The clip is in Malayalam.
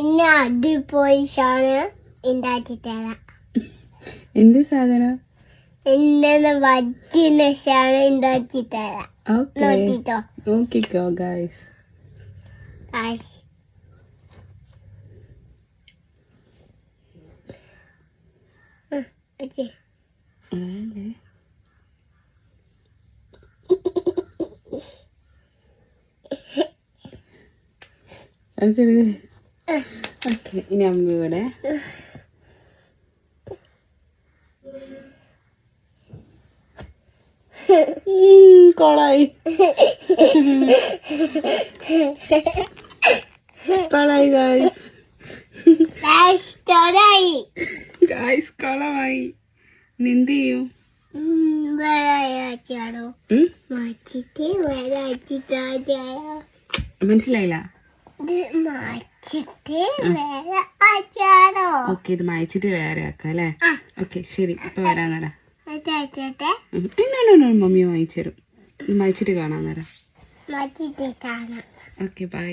ഇന്ന അടിപൊളി സാധനം ഉണ്ടാക്കി തരാം. എന്ത് സാധനം? ഇന്നലെ വറ്റിന സാധനം ഉണ്ടാക്കി തരാം. നോക്കിട്ടോ. നോക്കിക്കോ ഗൈസ്. ഓക്കെ, ഇനി അമ്മയുടെ കൊളായി കൊളായി ഗൈസ് കൊളമായി. ഇനി എന്ത് ചെയ്യും? മനസ്സിലായില്ല. ഓക്കെ, ഇത് മായച്ചിട്ട് വേറെ ആക്കാം അല്ലേ? ഓക്കെ ശരി, ഇപ്പൊ വരാൻ നേരം മമ്മി വായിച്ചു തരും. മായച്ചിട്ട് കാണാൻ നേരം. Okay bye.